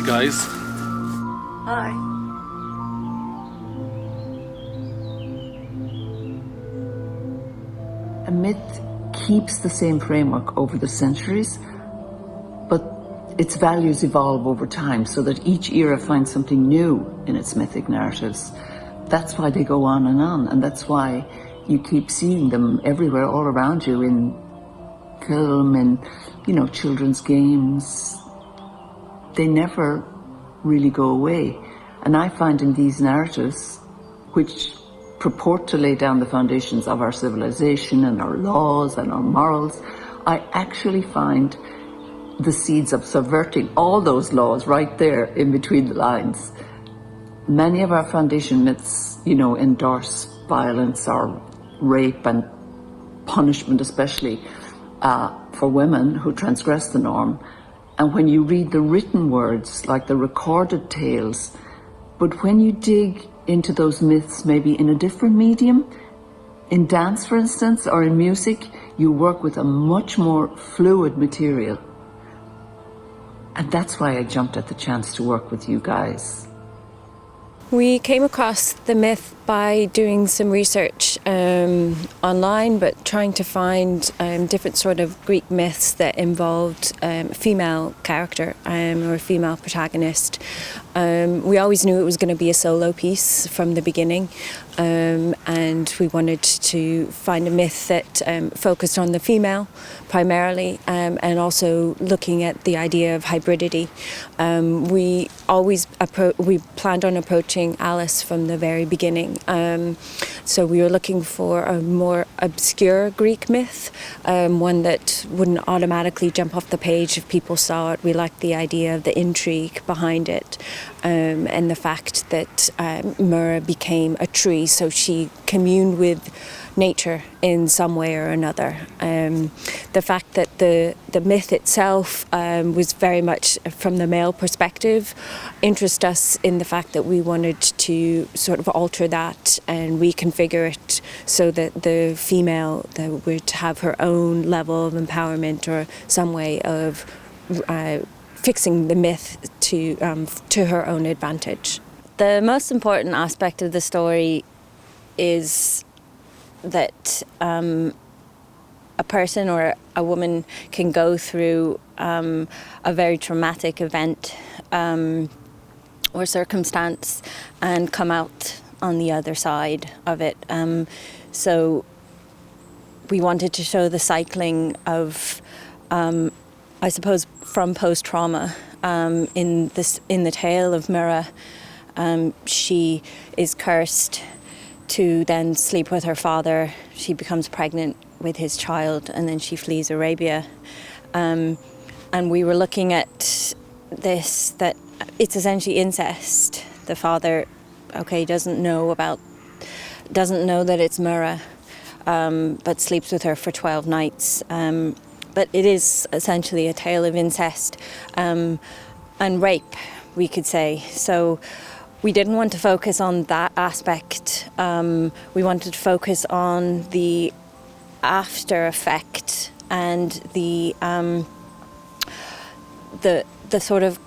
guys. Hi. A myth keeps the same framework over the centuries, but its values evolve over time so that each era finds something new in its mythic narratives. That's why they go on, and that's why you keep seeing them everywhere, all around you, in film and, children's games. They never really go away. And I find in these narratives, which purport to lay down the foundations of our civilization and our laws and our morals, I actually find the seeds of subverting all those laws right there in between the lines. Many of our foundation myths, endorse violence or rape and punishment, especially for women who transgress the norm. And when you read the written words, like the recorded tales, but when you dig into those myths, maybe in a different medium, in dance, for instance, or in music, you work with a much more fluid material. And that's why I jumped at the chance to work with you guys. We came across the myth by doing some research online, but trying to find different sort of Greek myths that involved a female character or a female protagonist. We always knew it was going to be a solo piece from the beginning, and we wanted to find a myth that focused on the female primarily, and also looking at the idea of hybridity. We planned on approaching Alice from the very beginning. So we were looking for a more obscure Greek myth, one that wouldn't automatically jump off the page if people saw it. We liked the idea of the intrigue behind it, and the fact that Myrrha became a tree, so she communed with nature in some way or another. The fact that the myth itself was very much from the male perspective interested us in the fact that we wanted to sort of alter that and reconfigure it so that the female would have her own level of empowerment or some way of fixing the myth to her own advantage. The most important aspect of the story is that a person or a woman can go through a very traumatic event or circumstance and come out on the other side of it. So we wanted to show the cycling of, I suppose, from post-trauma. In the tale of Myrrha, she is cursed to then sleep with her father. She becomes pregnant with his child, and then she flees Arabia. And we were looking at this, that it's essentially incest. The father, doesn't know that it's Myrrha, but sleeps with her for 12 nights. But it is essentially a tale of incest and rape, we could say. So we didn't want to focus on that aspect. We wanted to focus on the after effect and the sort of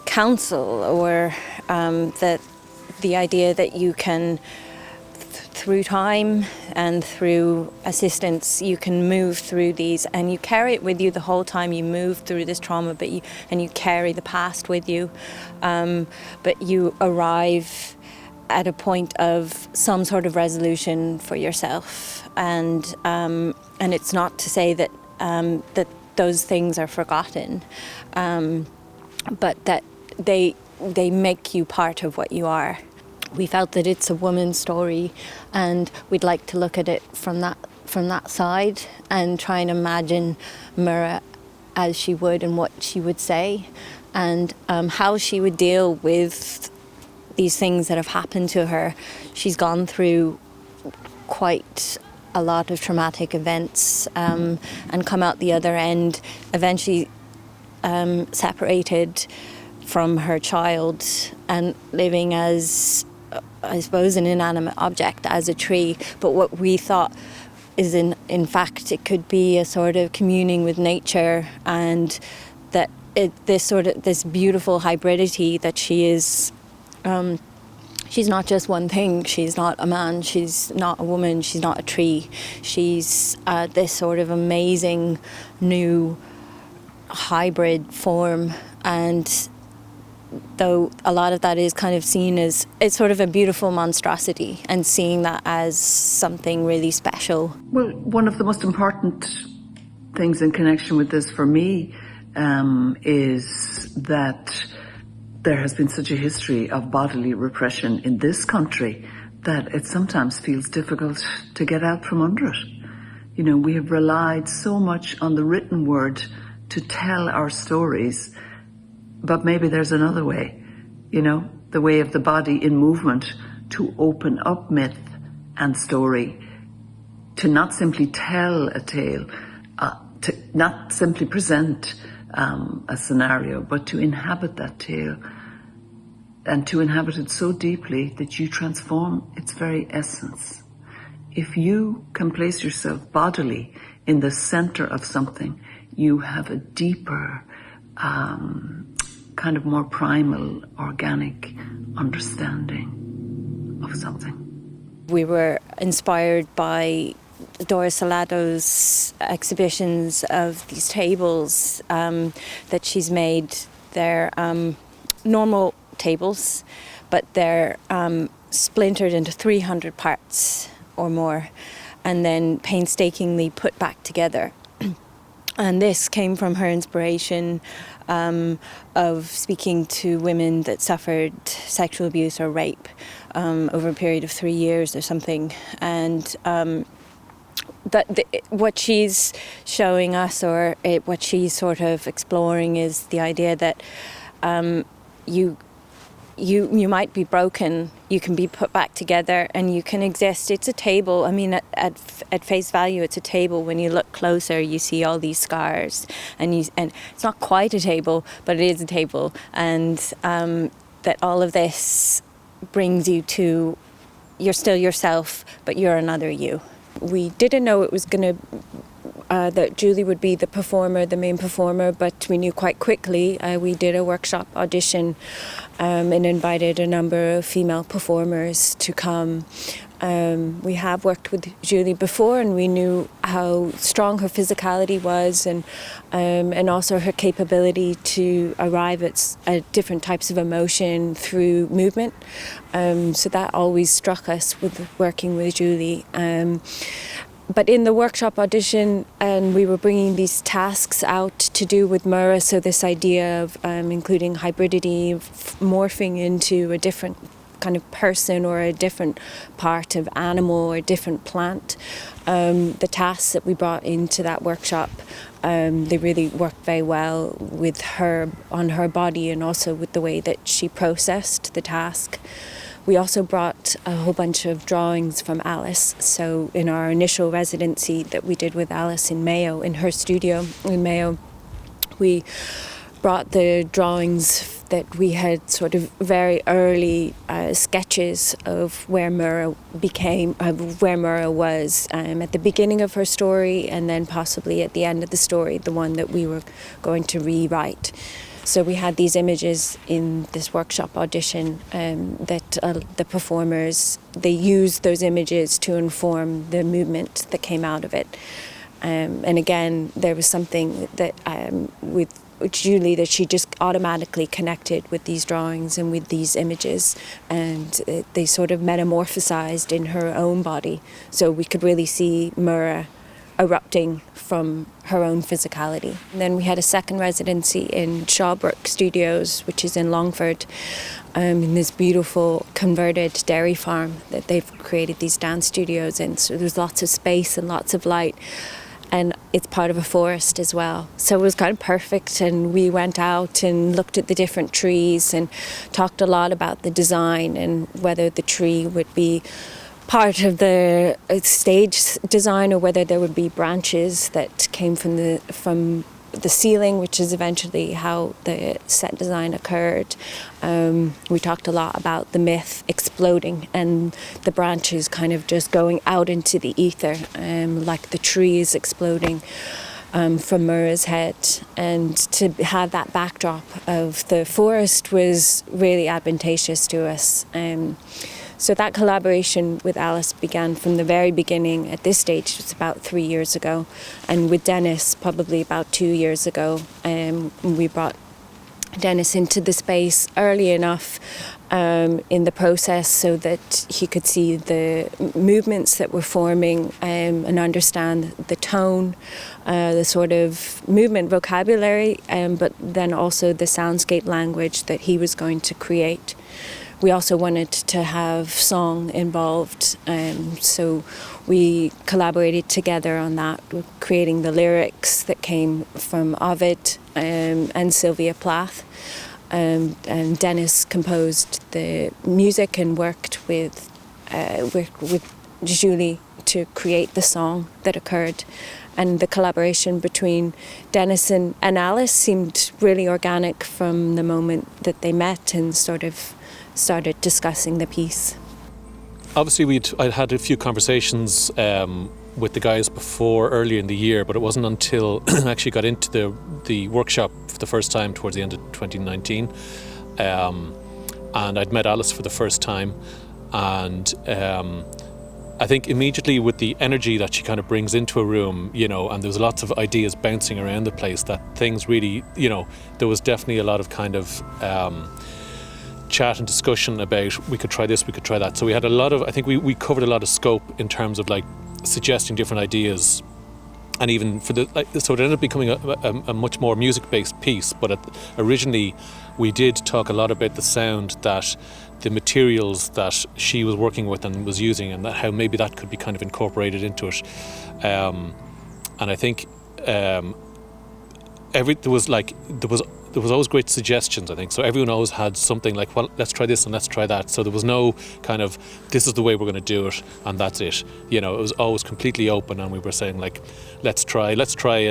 counsel or the idea that you can, through time and through assistance, you can move through these, and you carry it with you the whole time you move through this trauma, and you carry the past with you, but you arrive at a point of some sort of resolution for yourself, and it's not to say that that those things are forgotten, but that they make you part of what you are. We felt that it's a woman's story, and we'd like to look at it from that side and try and imagine Myrrha as she would and what she would say, and how she would deal with these things that have happened to her. She's gone through quite a lot of traumatic events, and come out the other end, eventually separated from her child and living as, I suppose, an inanimate object, as a tree. But what we thought is in fact it could be a sort of communing with nature, and that this beautiful hybridity that she is. She's not just one thing. She's not a man. She's not a woman. She's not a tree. She's this sort of amazing new hybrid form. And though a lot of that is kind of seen as, it's sort of a beautiful monstrosity, and seeing that as something really special. Well, one of the most important things in connection with this for me is that there has been such a history of bodily repression in this country that it sometimes feels difficult to get out from under it. You know, we have relied so much on the written word to tell our stories, but maybe there's another way, you know, the way of the body in movement to open up myth and story, to not simply tell a tale, to not simply present a scenario, but to inhabit that tale, and to inhabit it so deeply that you transform its very essence. If you can place yourself bodily in the center of something, you have a deeper, kind of more primal, organic understanding of something. We were inspired by Dora Salado's exhibitions of these tables that she's made. They're normal tables, but they're splintered into 300 parts or more, and then painstakingly put back together. And this came from her inspiration of speaking to women that suffered sexual abuse or rape over a period of 3 years or something. And what she's showing us, or what she's sort of exploring, is the idea that you might be broken, you can be put back together, and you can exist. It's a table. I mean, at face value, it's a table. When you look closer, you see all these scars, and it's not quite a table, but it is a table. And that all of this brings you to, you're still yourself, but you're another you. We didn't know it was going to that Julie would be the main performer, but we knew quite quickly. We did a workshop audition and invited a number of female performers to come. We have worked with Julie before, and we knew how strong her physicality was, and also her capability to arrive at different types of emotion through movement. So that always struck us with working with Julie. But in the workshop audition, and we were bringing these tasks out to do with Myrrha, so this idea of including hybridity, morphing into a different kind of person or a different part of animal or a different plant. The tasks that we brought into that workshop, they really worked very well with her, on her body, and also with the way that she processed the task. We also brought a whole bunch of drawings from Alice. So in our initial residency that we did with Alice in Mayo, in her studio in Mayo, we brought the drawings that we had, sort of very early sketches of where Myrrha was at the beginning of her story, and then possibly at the end of the story, the one that we were going to rewrite. So we had these images in this workshop audition that the performers, they used those images to inform the movement that came out of it. And again, there was something that with Julie, that she just automatically connected with these drawings and with these images, and they sort of metamorphosized in her own body. So we could really see Myrrha erupting from her own physicality. And then we had a second residency in Shawbrook Studios, which is in Longford, in this beautiful converted dairy farm that they've created these dance studios in. So there's lots of space and lots of light, and it's part of a forest as well. So it was kind of perfect, and we went out and looked at the different trees and talked a lot about the design and whether the tree would be part of the stage design, or whether there would be branches that came from the ceiling, which is eventually how the set design occurred. We talked a lot about the myth exploding and the branches kind of just going out into the ether, like the tree is exploding. from Myrrha's head, and to have that backdrop of the forest was really advantageous to us. So that collaboration with Alice began from the very beginning. At this stage, it was about 3 years ago, and with Denis probably about 2 years ago. We brought Denis into the space early enough in the process so that he could see the movements that were forming and understand the tone, the sort of movement vocabulary, but then also the soundscape language that he was going to create. We also wanted to have song involved, so we collaborated together on that, creating the lyrics that came from Ovid and Sylvia Plath. And Denis composed the music and worked with Julie to create the song that occurred. And the collaboration between Denis and Alice seemed really organic from the moment that they met and sort of started discussing the piece. Obviously, I'd had a few conversations with the guys before, earlier in the year, but it wasn't until I actually got into the workshop for the first time towards the end of 2019, and I'd met Alice for the first time, and I think immediately with the energy that she kind of brings into a room, and there was lots of ideas bouncing around the place, that things really, there was definitely a lot of kind of chat and discussion about we could try this, we could try that. So we had a lot of, I think we covered a lot of scope in terms of like suggesting different ideas, and even for so it ended up becoming a much more music-based piece. But originally we did talk a lot about the sound, that the materials that she was working with and was using, and that how maybe that could be kind of incorporated into it. And I think there was always great suggestions, I think. So everyone always had something like, well, let's try this and let's try that. So there was no kind of, this is the way we're going to do it and that's it. It was always completely open, and we were saying like, let's try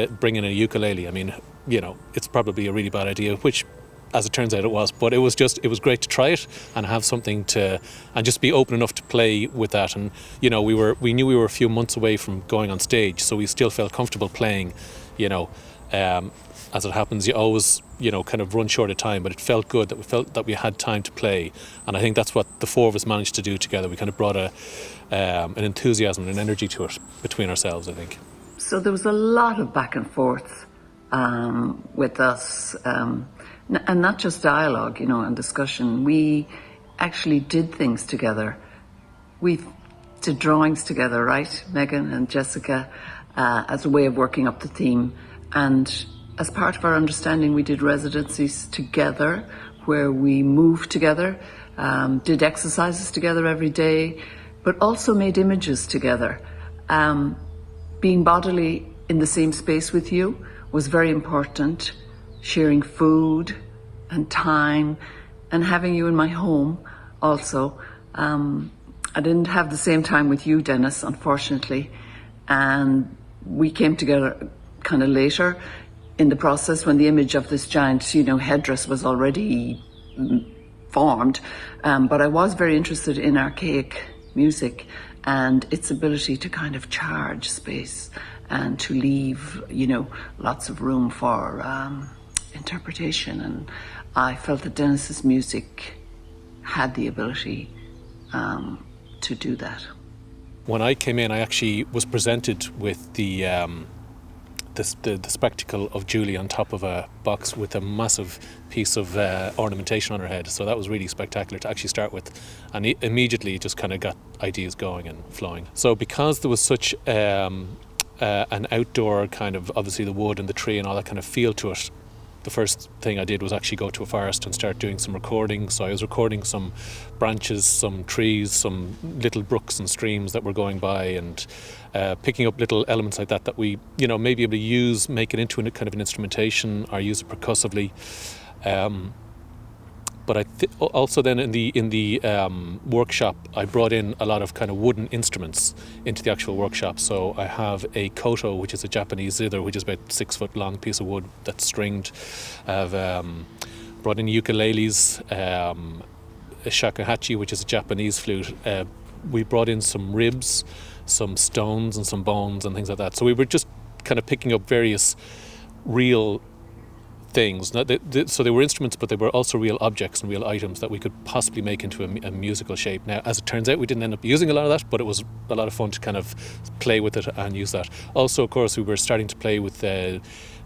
bringing in a ukulele. I mean, it's probably a really bad idea, which as it turns out it was, but it was great to try it and have something and just be open enough to play with that. And, we knew we were a few months away from going on stage, so we still felt comfortable playing, as it happens, you always, kind of run short of time, but it felt good that we felt that we had time to play. And I think that's what the four of us managed to do together. We kind of brought an enthusiasm and an energy to it between ourselves, I think. So there was a lot of back and forth with us, and not just dialogue, and discussion. We actually did things together. We did drawings together, right, Megan and Jessica, as a way of working up the theme. And as part of our understanding, we did residencies together, where we moved together, did exercises together every day, but also made images together. Being bodily in the same space with you was very important. Sharing food and time, and having you in my home also. I didn't have the same time with you, Denis, unfortunately, and we came together kind of later in the process, when the image of this giant, headdress was already formed. But I was very interested in archaic music and its ability to kind of charge space and to leave, lots of room for interpretation. And I felt that Denis's music had the ability to do that. When I came in, I actually was presented with the spectacle of Julie on top of a box with a massive piece of ornamentation on her head. So that was really spectacular to actually start with, and immediately it just kind of got ideas going and flowing. So because there was such an outdoor kind of, obviously the wood and the tree and all that kind of feel to it, the first thing I did was actually go to a forest and start doing some recording. So I was recording some branches, some trees, some little brooks and streams that were going by, and picking up little elements like that we, maybe able to use, make it into a kind of an instrumentation or use it percussively. But also then in the workshop, I brought in a lot of kind of wooden instruments into the actual workshop. So I have a koto, which is a Japanese zither, which is about 6 foot long piece of wood that's stringed. I've brought in ukuleles, a shakuhachi, which is a Japanese flute. We brought in some ribs, some stones and some bones and things like that. So we were just kind of picking up various real things. So they were instruments, but they were also real objects and real items that we could possibly make into a musical shape. Now, as it turns out, we didn't end up using a lot of that, but it was a lot of fun to kind of play with it and use that. Also, of course, we were starting to play with the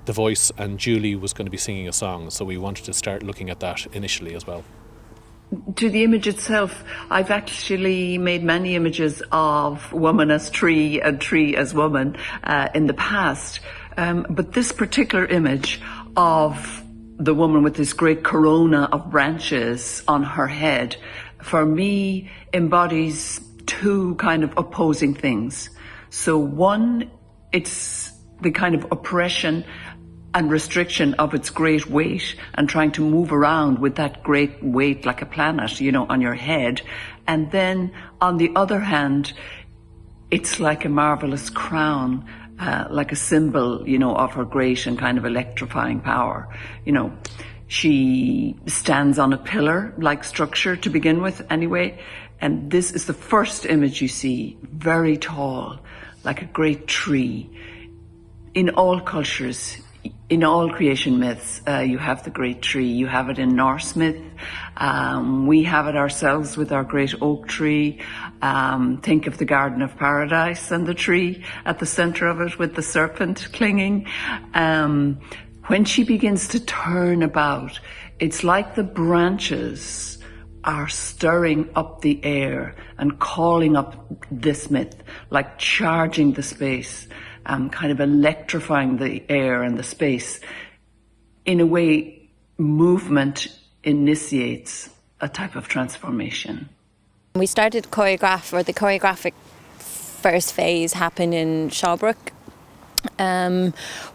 voice, and Julie was going to be singing a song, so we wanted to start looking at that initially as well. To the image itself, I've actually made many images of woman as tree and tree as woman in the past. But this particular image of the woman with this great corona of branches on her head, for me, embodies two kind of opposing things. So one, it's the kind of oppression and restriction of its great weight and trying to move around with that great weight like a planet, you know, on your head. And then on the other hand, it's like a marvelous crown, like a symbol, you know, of her great and kind of electrifying power. You know, she stands on a pillar-like structure to begin with anyway. And this is the first image you see, very tall, like a great tree. In all cultures, in all creation myths, you have the great tree. You have it in Norse myth. We have it ourselves with our great oak tree. Think of the Garden of Paradise and the tree at the center of it with the serpent clinging. When she begins to turn about, it's like the branches are stirring up the air and calling up this myth, like charging the space. Kind of electrifying the air and the space. In a way, movement initiates a type of transformation. We started the choreographic first phase happened in Shawbrook,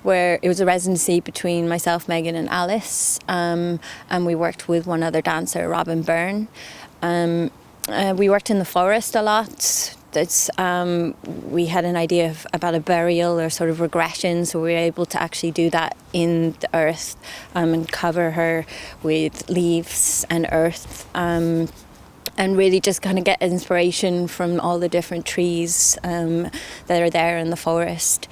where it was a residency between myself, Megan and Alice, and we worked with one other dancer, Robin Byrne. We worked in the forest a lot. We had an idea about a burial or sort of regression, so we were able to actually do that in the earth and cover her with leaves and earth, and really just kind of get inspiration from all the different trees that are there in the forest.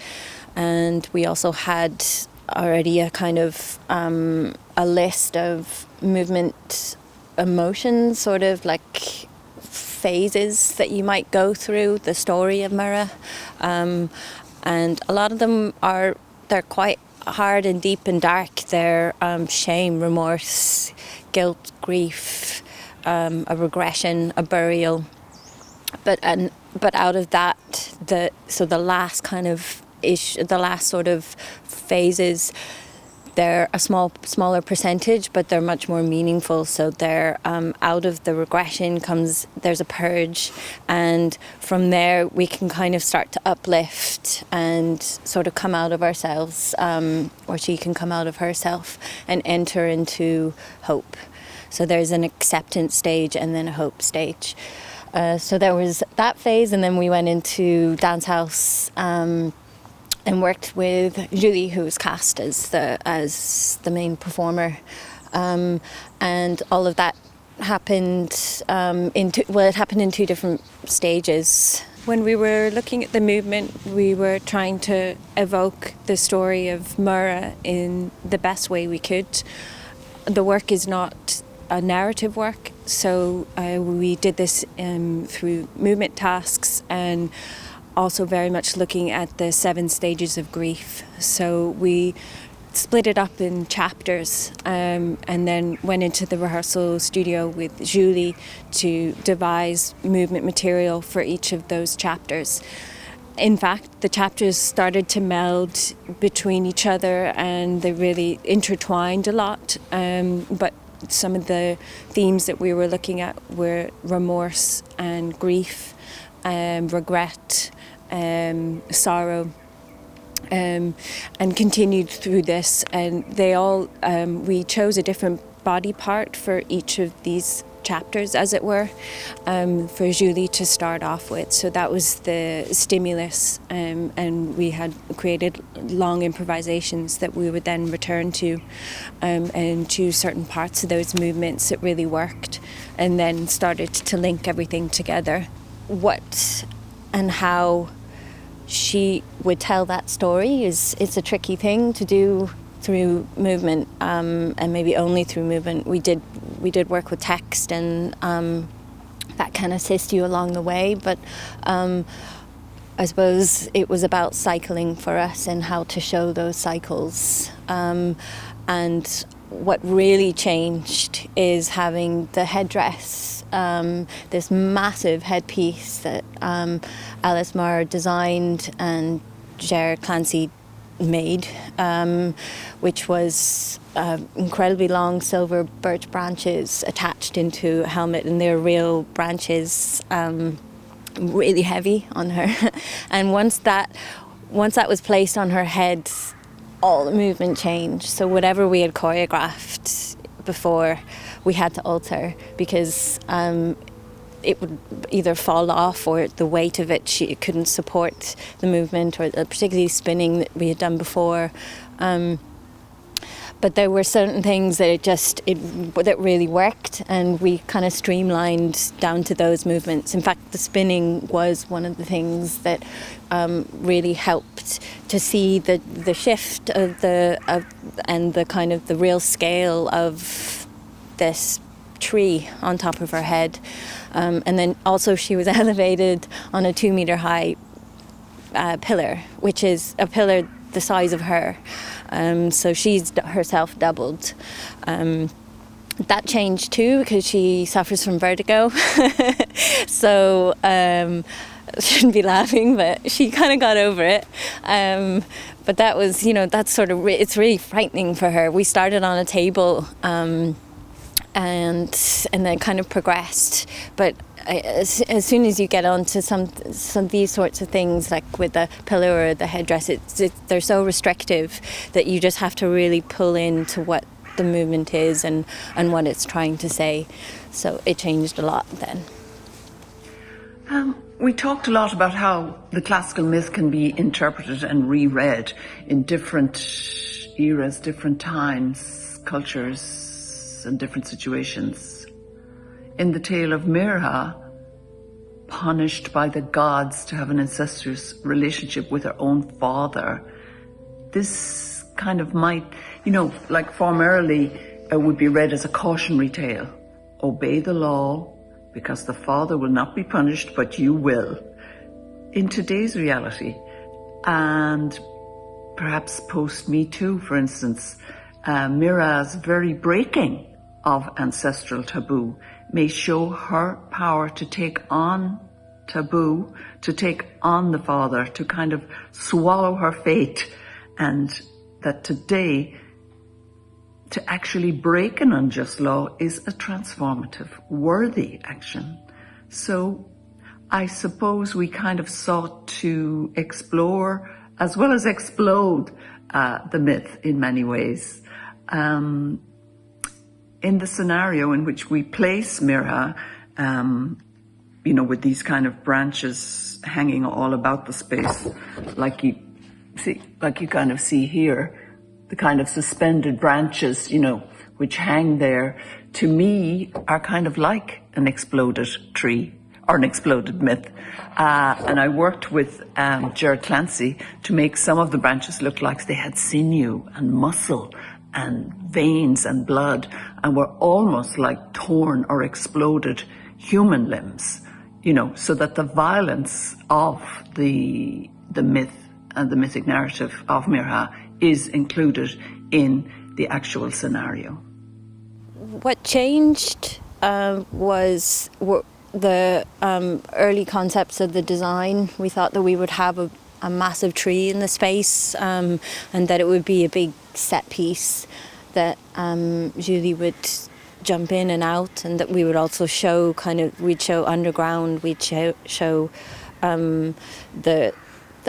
And we also had already a kind of a list of movement emotions, sort of like phases that you might go through the story of Myrrha, and a lot of them they're quite hard and deep and dark. They're shame, remorse, guilt, grief, a regression, a burial. But out of that, the last kind of the last sort of phases, they're a smaller percentage, but they're much more meaningful. So they're out of the regression there's a purge, and from there we can kind of start to uplift and sort of come out of ourselves, or she can come out of herself and enter into hope. So there's an acceptance stage and then a hope stage. So there was that phase, and then we went into dance house. And worked with Julie, who was cast as the main performer, and all of that happened it happened in two different stages. When we were looking at the movement, we were trying to evoke the story of Myrrha in the best way we could. The work is not a narrative work, so we did this through movement tasks and also very much looking at the 7 stages of grief. So we split it up in chapters, and then went into the rehearsal studio with Julie to devise movement material for each of those chapters. In fact, the chapters started to meld between each other and they really intertwined a lot, but some of the themes that we were looking at were remorse and grief, regret, sorrow, and continued through this. And they all, we chose a different body part for each of these chapters, as it were, for Julie to start off with. So that was the stimulus, and we had created long improvisations that we would then return to, and choose certain parts of those movements that really worked, and then started to link everything together. What and how she would tell that story. It's a tricky thing to do through movement, and maybe only through movement. We did work with text, and that can assist you along the way, but I suppose it was about cycling for us and how to show those cycles. And what really changed is having the headdress, this massive headpiece that Alice Maher designed and Denis Clohessy made, which was incredibly long silver birch branches attached into a helmet, and they're real branches, really heavy on her. And once that was placed on her head, all the movement changed. So whatever we had choreographed before, we had to alter, because it would either fall off, or the weight of it, she couldn't support the movement, or particularly spinning that we had done before. But there were certain things that that really worked, and we kind of streamlined down to those movements. In fact, the spinning was one of the things that really helped to see the shift of and the kind of the real scale of this tree on top of her head. And then also she was elevated on a 2-meter high pillar, which is a pillar the size of her. So she's herself doubled. That changed too, because she suffers from vertigo. So I shouldn't be laughing, but she kind of got over it. But that was, that's sort of, it's really frightening for her. We started on a table, and then kind of progressed. But as soon as you get onto some these sorts of things, like with the pillar or the headdress, they're so restrictive that you just have to really pull into what the movement is and what it's trying to say. So it changed a lot then. We talked a lot about how the classical myth can be interpreted and reread in different eras, different times, cultures, and different situations. In the tale of Myrrha, punished by the gods to have an incestuous relationship with her own father, this kind of might, like formerly would be read as a cautionary tale. Obey the law, because the father will not be punished, but you will. In today's reality, and perhaps post-Me Too, for instance, Myrrha's very breaking of ancestral taboo may show her power to take on taboo, to take on the father, to kind of swallow her fate, and that today, to actually break an unjust law is a transformative, worthy action. So I suppose we kind of sought to explore as well as explode the myth in many ways. In the scenario in which we place Myrrha, with these kind of branches hanging all about the space, like you kind of see here, the kind of suspended branches, which hang there, to me are kind of like an exploded tree or an exploded myth. And I worked with Denis Clohessy to make some of the branches look like they had sinew and muscle and veins and blood, and were almost like torn or exploded human limbs, so that the violence of the myth and the mythic narrative of Myrrha is included in the actual scenario. What changed was the early concepts of the design. We thought that we would have a massive tree in the space, and that it would be a big set piece that Julie would jump in and out, and that we would also show we'd show underground, we'd show the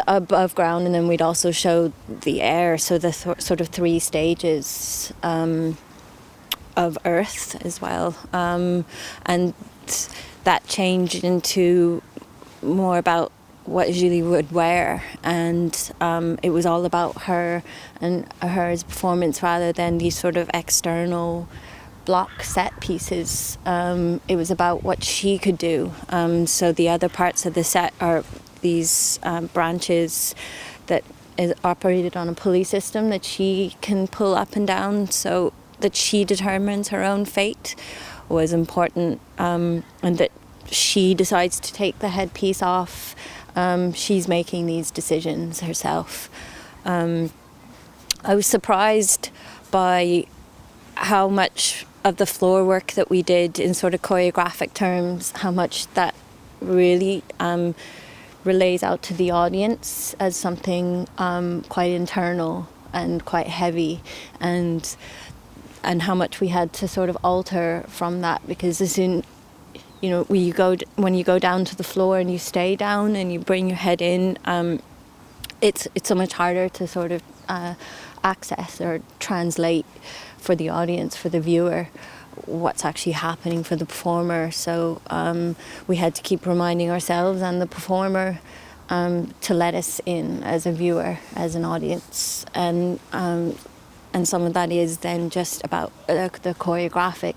above ground, and then we'd also show the air, so the sort of 3 stages of Earth as well. And that changed into more about what Julie would wear, and it was all about her and her as performance rather than these sort of external block set pieces. It was about what she could do. So the other parts of the set are these branches that is operated on a pulley system that she can pull up and down so that she determines her own fate was important, and that she decides to take the headpiece off. She's making these decisions herself. I was surprised by how much of the floor work that we did in sort of choreographic terms, how much that really relays out to the audience as something quite internal and quite heavy, and how much we had to sort of alter from that, because as soon, you know, when you go down to the floor and you stay down and you bring your head in, it's so much harder to sort of access or translate for the audience, for the viewer, what's actually happening for the performer. So we had to keep reminding ourselves and the performer to let us in as a viewer, as an audience, and some of that is then just about the choreographic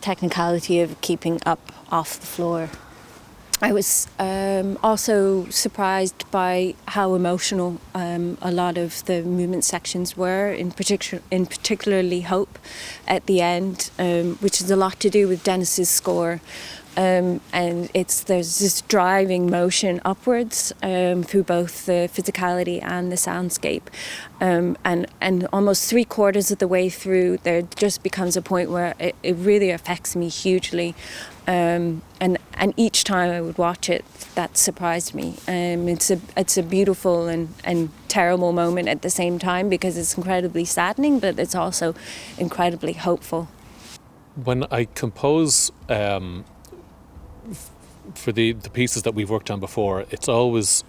technicality of keeping up off the floor. I was also surprised by how emotional a lot of the movement sections were, in particularly Hope at the end, which has a lot to do with Denis's score. And there's this driving motion upwards through both the physicality and the soundscape, and almost 3/4 of the way through there just becomes a point where it really affects me hugely, and each time I would watch it, that surprised me. It's a beautiful and terrible moment at the same time, because it's incredibly saddening, but it's also incredibly hopeful. When I compose for the pieces that we've worked on before, it's always,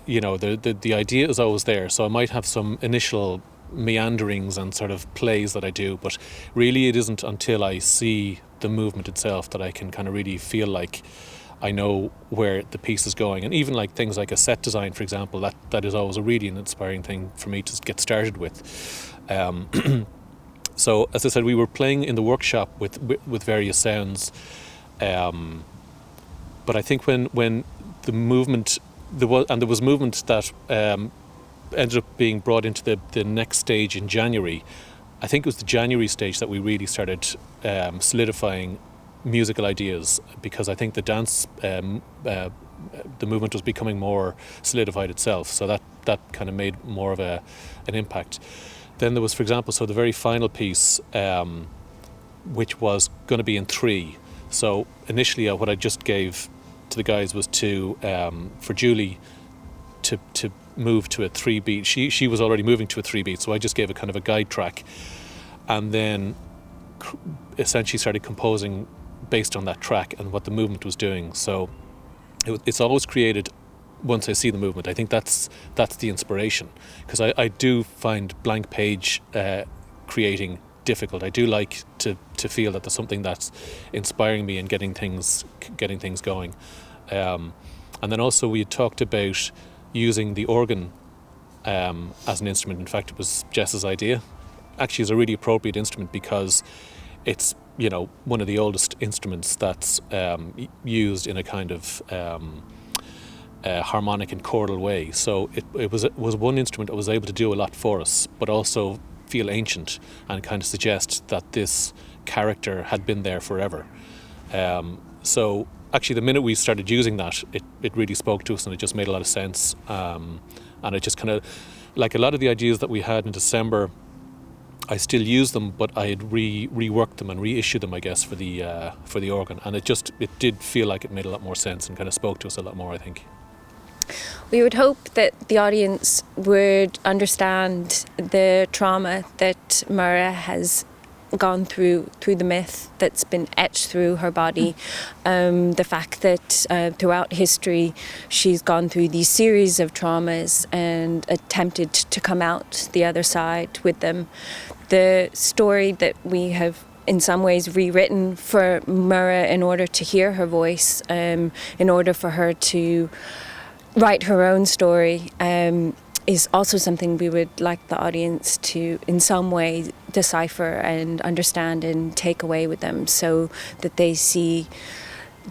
you know, the idea is always there. So I might have some initial meanderings and sort of plays that I do, but really it isn't until I see the movement itself that I can kind of really feel like I know where the piece is going. And even like things like a set design, for example, that is always a really an inspiring thing for me to get started with. So as I said, we were playing in the workshop with various sounds, but I think when the movement there was movement that ended up being brought into the next stage in January. I think it was the January stage that we really started solidifying musical ideas, because I think the dance the movement was becoming more solidified itself, so that kind of made more of an impact. Then there was, for example, so the very final piece, which was going to be in 3. So initially what I just gave to the guys was for Julie to move to a 3-beat. She was already moving to a 3-beat, so I just gave a kind of a guide track, and then essentially started composing based on that track and what the movement was doing. So it's always created once I see the movement. I think that's the inspiration, because I do find blank page creating difficult. I do like to feel that there's something that's inspiring me and getting things going. And then also we had talked about using the organ as an instrument. In fact, it was Jess's idea. Actually, it's a really appropriate instrument because it's, you know, one of the oldest instruments that's used in a kind of harmonic and chordal way. So it was one instrument that was able to do a lot for us, but also feel ancient and kind of suggest that this character had been there forever. So actually, the minute we started using that, it really spoke to us, and it just made a lot of sense. And it just kind of, like a lot of the ideas that we had in December, I still use them, but I had reworked them and reissued them, I guess, for the organ. And it did feel like it made a lot more sense and kind of spoke to us a lot more, I think. We would hope that the audience would understand the trauma that Myrrha has gone through the myth that's been etched through her body. The fact that throughout history she's gone through these series of traumas and attempted to come out the other side with them. The story that we have in some ways rewritten for Myrrha in order to hear her voice, in order for her to write her own story, is also something we would like the audience to in some way decipher and understand and take away with them, so that they see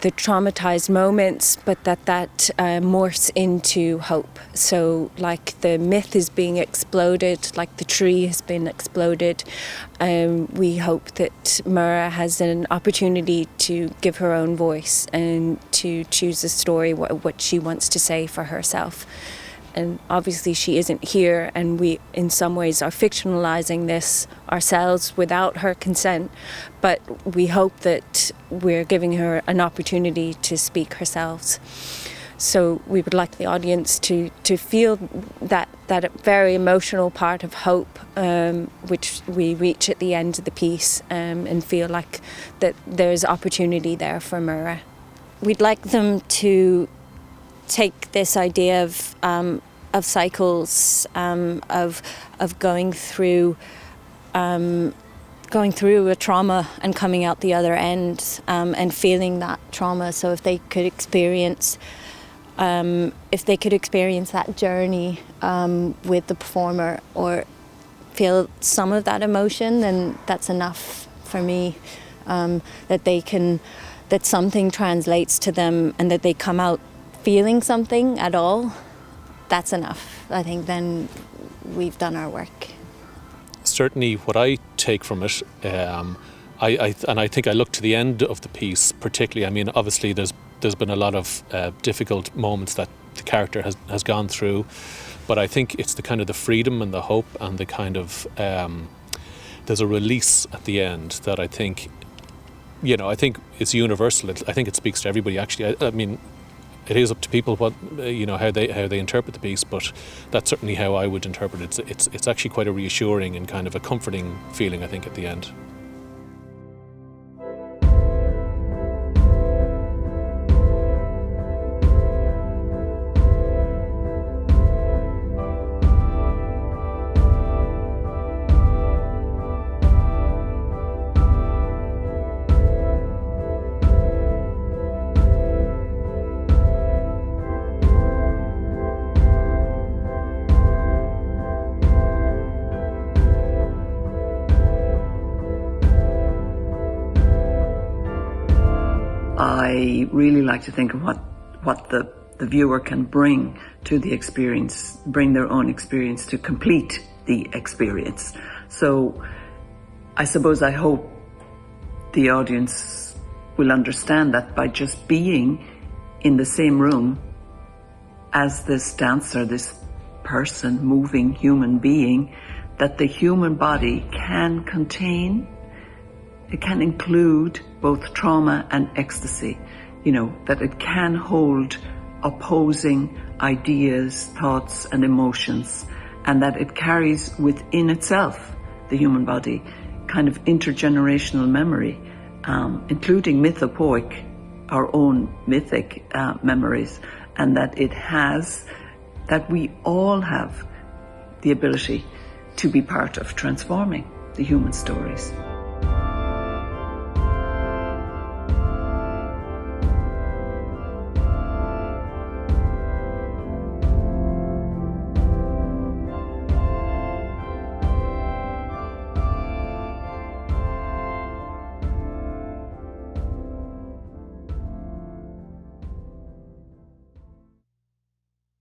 traumatized moments, but that morphs into hope. So like the myth is being exploded, like the tree has been exploded. We hope that Myrrha has an opportunity to give her own voice and to choose a story, what she wants to say for herself. And obviously she isn't here, and we in some ways are fictionalizing this ourselves without her consent, but we hope that we're giving her an opportunity to speak herself. So we would like the audience to feel that very emotional part of hope, which we reach at the end of the piece, and feel like that there's opportunity there for Myrrha. We'd like them to take this idea of cycles, of going through a trauma and coming out the other end, and feeling that trauma. So if they could experience that journey with the performer, or feel some of that emotion, then that's enough for me. That something translates to them, and that they come out feeling something at all, that's enough. I think then we've done our work. Certainly what I take from it, I think I look to the end of the piece particularly. I mean, obviously there's been a lot of difficult moments that the character has gone through, but I think it's the kind of the freedom and the hope and the kind of there's a release at the end that I think it's universal. I think it speaks to everybody actually. I mean, it is up to people what how they interpret the piece, but that's certainly how I would interpret it. It's actually quite a reassuring and kind of a comforting feeling, I think, at the end. I really like to think of what the viewer can bring to the experience, bring their own experience to complete the experience. So I suppose I hope the audience will understand that by just being in the same room as this dancer, this person, moving human being, that the human body can contain, it can include both trauma and ecstasy, that it can hold opposing ideas, thoughts and emotions, and that it carries within itself, the human body, kind of intergenerational memory, including mythopoeic, our own mythic memories, and that we all have the ability to be part of transforming the human stories.